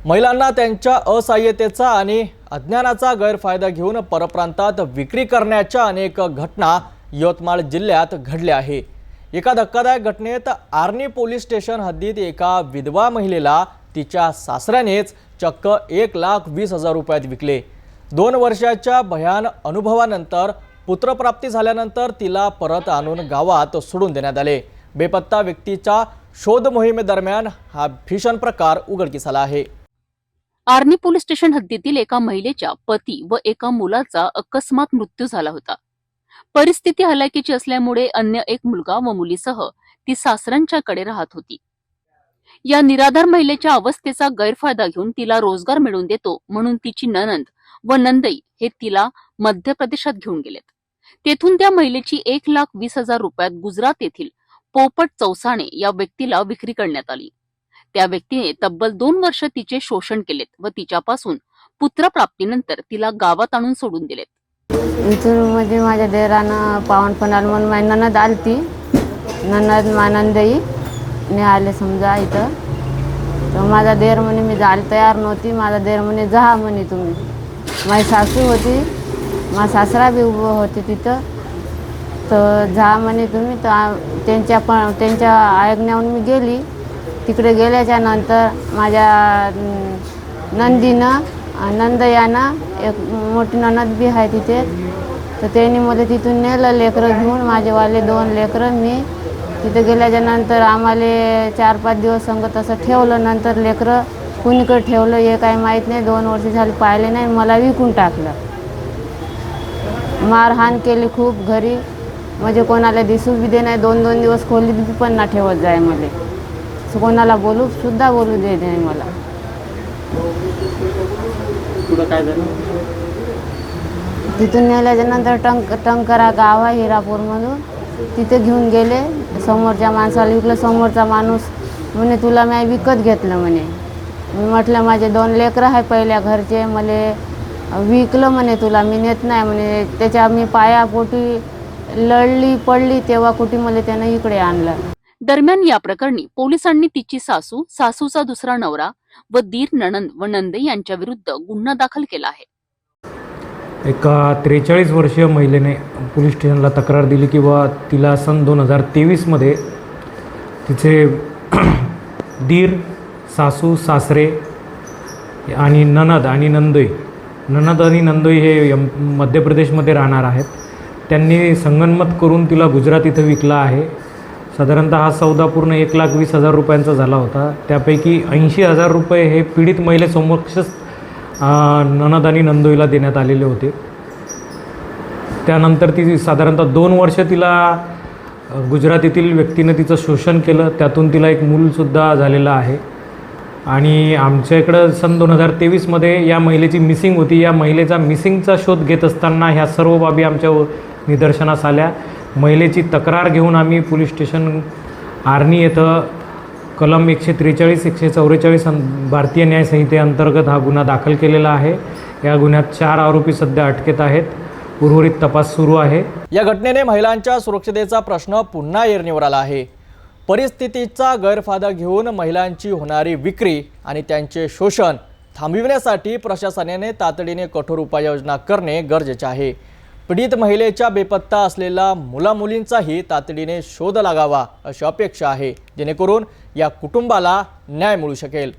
महिलांना त्यांच्या असहाय्यतेचा आणि अज्ञानाचा गैरफायदा घेऊन परप्रांतात विक्री करण्याच्या अनेक घटना यवतमाळ जिल्ह्यात घडल्या आहे। एका धक्कादायक घटनेत आर्णी पोलीस स्टेशन हद्दीत एका विधवा महिलेला तिच्या सासऱ्यानेच चक्क 1,20,000 रुपयात विकले। 2 वर्षाच्या भयान अनुभवानंतर पुत्रप्राप्ती झाल्यानंतर तिला परत आणून गावात सोडून देण्यात आले। बेपत्ता व्यक्तीच्या शोध मोहिमेदरम्यान हा भीषण प्रकार उघडकीस आला आहे। आर्णी पोलीस स्टेशन हद्दीतील एका महिलेच्या पती व एका मुलाचा अकस्मात मृत्यू झाला होता। परिस्थिती हलाखीची असल्यामुळे अन्य एक मुलगा व मुलीसह ती सासऱ्यांच्याकडे राहत होती। या निराधार महिलेच्या अवस्थेचा गैरफायदा घेऊन तिला रोजगार मिळवून देतो म्हणून तिची नणंद व नंदई हे तिला मध्य प्रदेशात घेऊन गेलेत। तेथून त्या महिलेची 1,20,000 रुपयात गुजरात येथील पोपट चौसाणे या व्यक्तीला विक्री करण्यात आली। त्या व्यक्तीने तब्बल 2 वर्ष तिचे शोषण केलेत व तिच्यापासून पुत्रप्राप्तीनंतर तिला गावात आणून सोडून दिलेत। इथून म्हणजे माझ्या देरानं पावनपणाला म्हणून माझी नणद आलती, नणद मानंदई ने आले समजा इथं। तर माझा देर म्हणे मी जायला तयार नव्हती, माझा देर म्हणे जा म्हणे तुम्ही। माझी सासू होती, माझा सासरा बी उभं होते तिथं, तर जा म्हणे तुम्ही। तर त्यांच्या आज्ञेवरून मी गेली। तिकडे गेल्याच्या नंतर माझ्या नंदयानं एक मोठी नणद बी आहे तिथे, तर त्यांनी मला तिथून नेलं लेकरं घेऊन, माझेवाले 2 लेकरं। मी तिथे गेल्याच्या नंतर आम्हाला 4-5 दिवस संग तसं ठेवलं। नंतर लेकरं कुणीकडे ठेवलं हे काही माहीत नाही, 2 वर्ष झाली पाहिले नाही, मला विकून टाकलं। मारहाण केली खूप घरी, म्हणजे कोणाला दिसू बी दे नाही। 2-2 दिवस खोलीत पण ना ठेवत जाय मला, कोणाला सुद्धा बोलू दे नाही मला। काय झालं? तिथून नेल्याच्या नंतर टंकरा गाव आहे हिरापूरमधून, तिथे घेऊन गेले। समोरच्या माणसाला विकलं। समोरचा माणूस म्हणे तुला मी विकत घेतलं म्हणे। मी म्हटलं माझे 2 लेकरं आहे पहिल्या घरचे, मला विकलं म्हणे तुला मी नेत नाही म्हणे। त्याच्या मी पायापोटी लढली पडली तेव्हा कुठे मला त्यानं इकडे आणलं। दरम्यान या प्रकरणी पोलिसांनी तिची सासू, सासूचा दुसरा नवरा व दीर, नणंद व नंदई यांच्या विरुद्ध गुन्हा दाखल केला आहे। एका 43 वर्षीय महिलेने पोलीस स्टेशनला तक्रार दिली की तिला सन 2023 मध्ये तिचे दीर, सासू, सासरे आणि नणंद आणि नंदोई हे मध्य प्रदेशमध्ये राहणार आहेत। त्यांनी संगनमत करून तिला गुजरात इथं विकला आहे। साधारणतः हा सौदा पूर्ण 1,20,000 रुपयांचा झाला होता। त्यापैकी 80,000 रुपये हे पीडित महिलेसमक्षच नणंद आणि नंदोईला देण्यात आलेले होते। त्यानंतर ती साधारणतः 2 वर्ष तिला गुजरातीतील व्यक्तीने तिचं शोषण केलं, त्यातून तिला एक मूलसुद्धा झालेलं आहे। आणि आमच्या इकडं सन 2023 मध्ये या महिलेची मिसिंग होती। या महिलेचा मिसिंगचा शोध घेत असताना ह्या सर्व बाबी आमच्या निदर्शनास आल्या। महिलेची तक्रार घेऊन आम्ही पोलीस स्टेशन आर्णी येथं कलम 143, 144 भारतीय न्याय संहितेअंतर्गत हा गुन्हा दाखल केलेला आहे। या गुन्ह्यात 4 आरोपी सध्या अटकेत आहेत। उर्वरित तपास सुरू आहे। या घटनेने महिलांच्या सुरक्षिततेचा प्रश्न पुन्हा ऐरणीवर आला आहे। परिस्थितीचा गैरफायदा घेऊन महिलांची होणारी विक्री आणि त्यांचे शोषण थांबविण्यासाठी प्रशासनाने तातडीने कठोर उपाययोजना करणे गरजेचे आहे। पीडित महिलेच्या बेपत्ता असलेल्या मुलामुलींचाही तातडीने शोध लागावा अशी अपेक्षा आहे, जेणेकरून या कुटुंबाला न्याय मिळू शकेल।